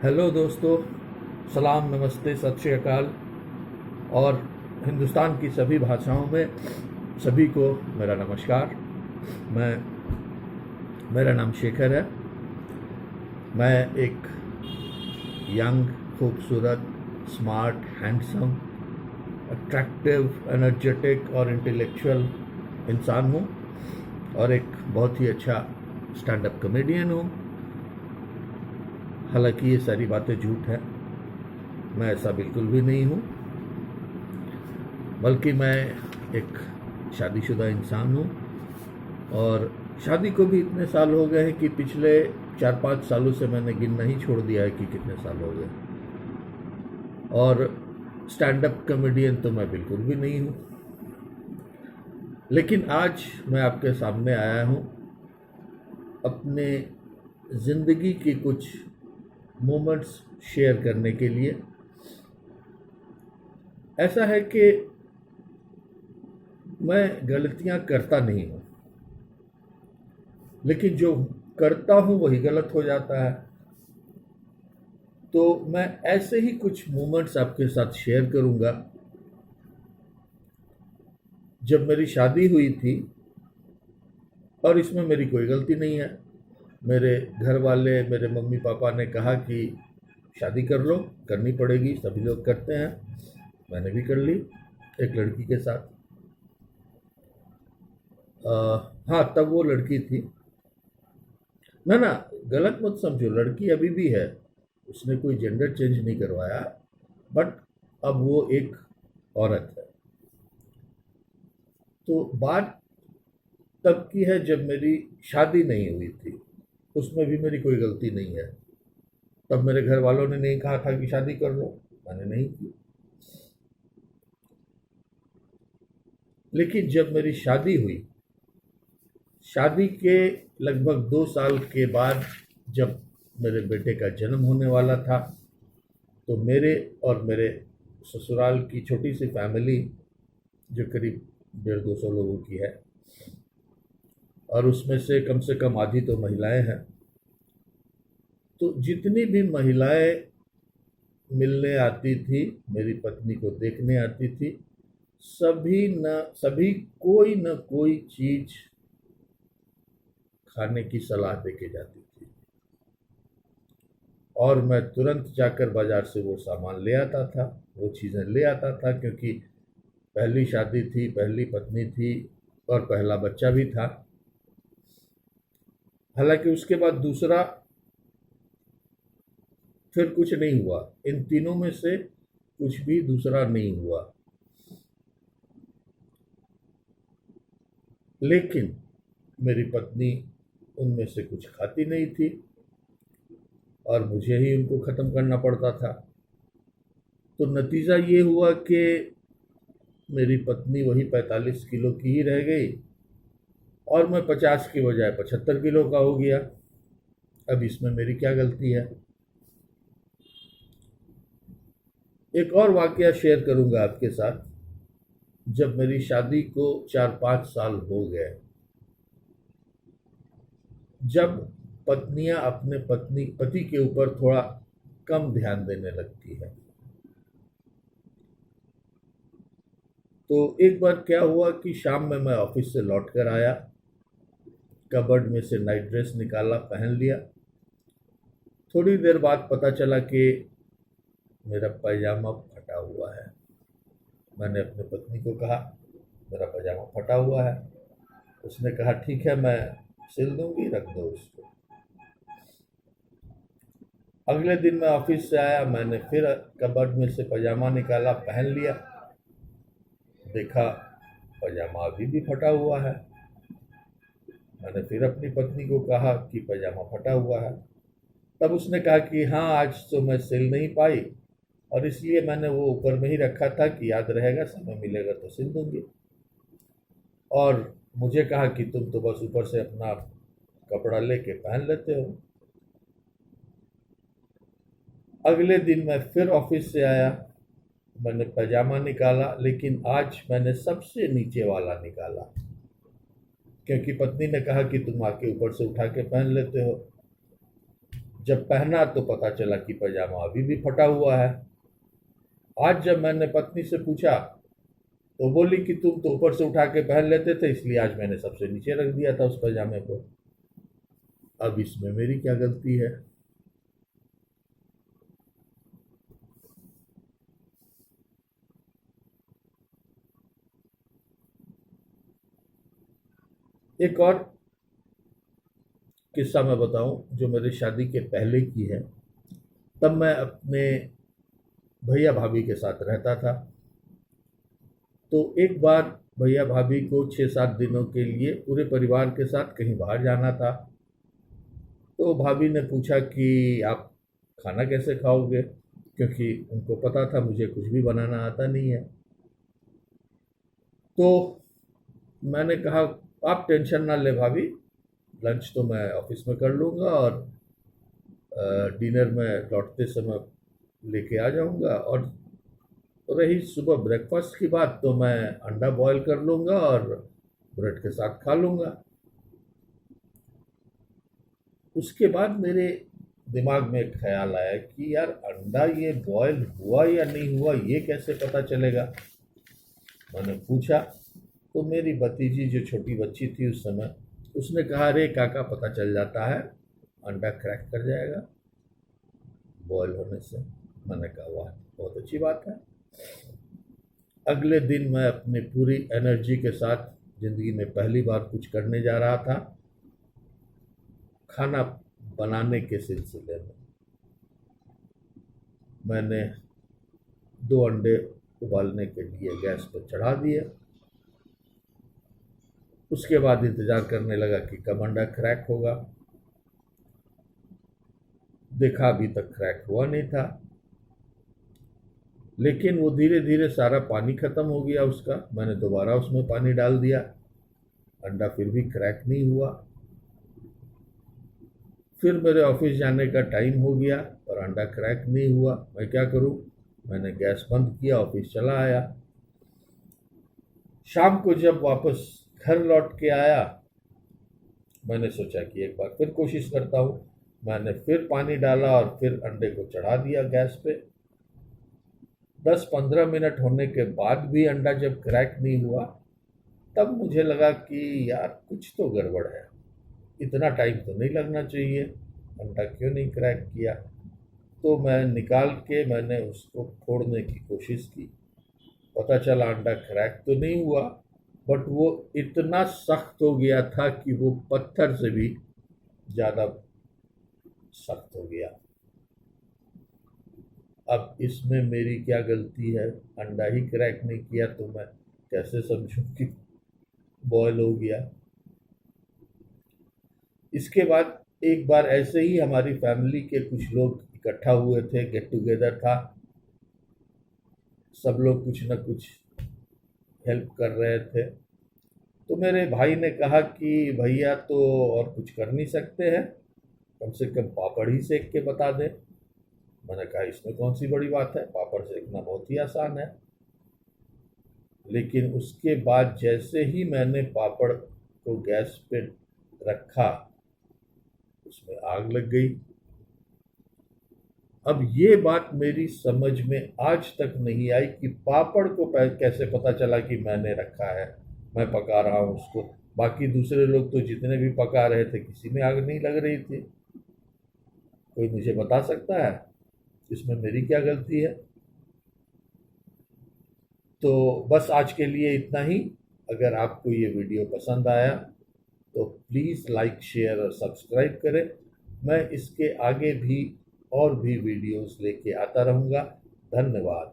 Hello दोस्तों, सलाम, नमस्ते, सत श्री अकाल और हिंदुस्तान की सभी भाषाओं में सभी को मेरा नमस्कार। मैं मेरा नाम शेखर है। मैं एक यंग, खूबसूरत, स्मार्ट, हैंडसम, अट्रैक्टिव, एनर्जेटिक और इंटेलेक्चुअल इंसान हूँ और एक बहुत ही अच्छा स्टैंड अप कॉमेडियन हूँ। हालांकि ये सारी बातें झूठ है, मैं ऐसा बिल्कुल भी नहीं हूँ, बल्कि मैं एक शादीशुदा इंसान हूँ और शादी को भी इतने साल हो गए हैं कि पिछले 4-5 सालों से मैंने गिनना ही छोड़ दिया है कि कितने साल हो गए। और स्टैंड अप कॉमेडियन तो मैं बिल्कुल भी नहीं हूँ। लेकिन आज मैं आपके सामने आया हूँ अपने ज़िंदगी की कुछ मोमेंट्स शेयर करने के लिए। ऐसा है कि मैं गलतियां करता नहीं हूँ, लेकिन जो करता हूँ वही गलत हो जाता है। तो मैं ऐसे ही कुछ मोमेंट्स आपके साथ शेयर करूँगा। जब मेरी शादी हुई थी, और इसमें मेरी कोई गलती नहीं है, मेरे घर वाले, मेरे मम्मी पापा ने कहा कि शादी कर लो, करनी पड़ेगी, सभी लोग करते हैं। मैंने भी कर ली एक लड़की के साथ। हाँ, तब वो लड़की थी। ना, गलत मत समझो, लड़की अभी भी है, उसने कोई जेंडर चेंज नहीं करवाया, बट अब वो एक औरत है। तो बात तब की है जब मेरी शादी नहीं हुई थी, उसमें भी मेरी कोई गलती नहीं है। तब मेरे घर वालों ने नहीं कहा था कि शादी कर लो, मैंने नहीं की। लेकिन जब मेरी शादी हुई, शादी के लगभग 2 साल के बाद जब मेरे बेटे का जन्म होने वाला था, तो मेरे और मेरे ससुराल की छोटी सी फैमिली, जो करीब 150-200 लोगों की है, और उसमें से कम आधी तो महिलाएं हैं। तो जितनी भी महिलाएं मिलने आती थी, मेरी पत्नी को देखने आती थी, सभी कोई न कोई चीज खाने की सलाह देके जाती थी, और मैं तुरंत जाकर बाजार से वो सामान ले आता था, वो चीज़ें ले आता था, क्योंकि पहली शादी थी, पहली पत्नी थी और पहला बच्चा भी था। हालांकि उसके बाद दूसरा फिर कुछ नहीं हुआ, इन तीनों में से कुछ भी दूसरा नहीं हुआ। लेकिन मेरी पत्नी उनमें से कुछ खाती नहीं थी और मुझे ही उनको ख़त्म करना पड़ता था। तो नतीजा ये हुआ कि मेरी पत्नी वही 45 किलो की ही रह गई और मैं 50 की बजाय 75 किलो का हो गया। अब इसमें मेरी क्या गलती है? एक और वाकया शेयर करूंगा आपके साथ। जब मेरी शादी को 4-5 साल हो गए, जब पत्नियां अपने पति के ऊपर थोड़ा कम ध्यान देने लगती है, तो एक बार क्या हुआ कि शाम में मैं ऑफिस से लौट कर आया, कबर्ड में से नाइट ड्रेस निकाला, पहन लिया। थोड़ी देर बाद पता चला कि मेरा पैजामा फटा हुआ है। मैंने अपने पत्नी को कहा, मेरा पैजामा फटा हुआ है। उसने कहा ठीक है, मैं सिल दूंगी, रख दो उसको। अगले दिन मैं ऑफिस से आया, मैंने फिर कबर्ड में से पैजामा निकाला, पहन लिया, देखा पैजामा अभी भी फटा हुआ है। मैंने फिर अपनी पत्नी को कहा कि पैजामा फटा हुआ है। तब उसने कहा कि हाँ, आज तो मैं सिल नहीं पाई और इसलिए मैंने वो ऊपर में ही रखा था कि याद रहेगा, समय मिलेगा तो सिल दूंगी। और मुझे कहा कि तुम तो बस ऊपर से अपना कपड़ा लेके पहन लेते हो। अगले दिन मैं फिर ऑफिस से आया, मैंने पैजामा निकाला, लेकिन आज मैंने सबसे नीचे वाला निकाला, क्योंकि पत्नी ने कहा कि तुम आके ऊपर से उठा के पहन लेते हो। जब पहना तो पता चला कि पजामा अभी भी फटा हुआ है। आज जब मैंने पत्नी से पूछा तो बोली कि तुम तो ऊपर से उठा के पहन लेते थे, इसलिए आज मैंने सबसे नीचे रख दिया था उस पजामे को। अब इसमें मेरी क्या गलती है? एक और किस्सा मैं बताऊं जो मेरी शादी के पहले की है। तब मैं अपने भैया भाभी के साथ रहता था। तो एक बार भैया भाभी को 6-7 दिनों के लिए पूरे परिवार के साथ कहीं बाहर जाना था। तो भाभी ने पूछा कि आप खाना कैसे खाओगे, क्योंकि उनको पता था मुझे कुछ भी बनाना आता नहीं है। तो मैंने कहा आप टेंशन ना ले भाभी, लंच तो मैं ऑफिस में कर लूँगा और डिनर में लौटते समय लेके आ जाऊँगा। और रही सुबह ब्रेकफास्ट की बात, तो मैं अंडा बॉईल कर लूँगा और ब्रेड के साथ खा लूँगा। उसके बाद मेरे दिमाग में एक ख्याल आया कि यार अंडा ये बॉयल हुआ या नहीं हुआ ये कैसे पता चलेगा। मैंने पूछा तो मेरी भतीजी जो छोटी बच्ची थी उस समय, उसने कहा अरे काका पता चल जाता है, अंडा क्रैक कर जाएगा बॉयल होने से। मैंने कहा वाह बहुत अच्छी बात है। अगले दिन मैं अपनी पूरी एनर्जी के साथ ज़िंदगी में पहली बार कुछ करने जा रहा था, खाना बनाने के सिलसिले में। मैंने 2 अंडे उबालने के लिए गैस पर चढ़ा दिए। उसके बाद इंतज़ार करने लगा कि कब अंडा क्रैक होगा। देखा अभी तक क्रैक हुआ नहीं था, लेकिन वो धीरे धीरे सारा पानी ख़त्म हो गया उसका। मैंने दोबारा उसमें पानी डाल दिया, अंडा फिर भी क्रैक नहीं हुआ। फिर मेरे ऑफिस जाने का टाइम हो गया और अंडा क्रैक नहीं हुआ। मैं क्या करूं? मैंने गैस बंद किया, ऑफिस चला आया। शाम को जब वापस घर लौट के आया, मैंने सोचा कि एक बार फिर कोशिश करता हूँ। मैंने फिर पानी डाला और फिर अंडे को चढ़ा दिया गैस पे। 10-15 मिनट होने के बाद भी अंडा जब क्रैक नहीं हुआ, तब मुझे लगा कि यार कुछ तो गड़बड़ है, इतना टाइम तो नहीं लगना चाहिए, अंडा क्यों नहीं क्रैक किया। तो मैं निकाल के मैंने उसको फोड़ने की कोशिश की। पता चला अंडा क्रैक तो नहीं हुआ, बट वो इतना सख्त हो गया था कि वो पत्थर से भी ज़्यादा सख्त हो गया। अब इसमें मेरी क्या गलती है? अंडा ही क्रैक नहीं किया तो मैं कैसे समझूं कि बॉयल हो गया। इसके बाद एक बार ऐसे ही हमारी फैमिली के कुछ लोग इकट्ठा हुए थे, गेट टुगेदर था। सब लोग कुछ न कुछ हेल्प कर रहे थे। तो मेरे भाई ने कहा कि भैया तो और कुछ कर नहीं सकते हैं, कम से कम पापड़ ही सेक के बता दें। मैंने कहा इसमें कौन सी बड़ी बात है, पापड़ सेकना बहुत ही आसान है। लेकिन उसके बाद जैसे ही मैंने पापड़ को गैस पे रखा, उसमें आग लग गई। अब ये बात मेरी समझ में आज तक नहीं आई कि पापड़ को कैसे पता चला कि मैंने रखा है, मैं पका रहा हूँ उसको। बाकी दूसरे लोग तो जितने भी पका रहे थे किसी में आग नहीं लग रही थी। कोई मुझे बता सकता है इसमें मेरी क्या गलती है? तो बस आज के लिए इतना ही। अगर आपको ये वीडियो पसंद आया तो प्लीज़ लाइक शेयर और सब्सक्राइब करें। मैं इसके आगे भी और भी वीडियोस लेके आता रहूँगा। धन्यवाद।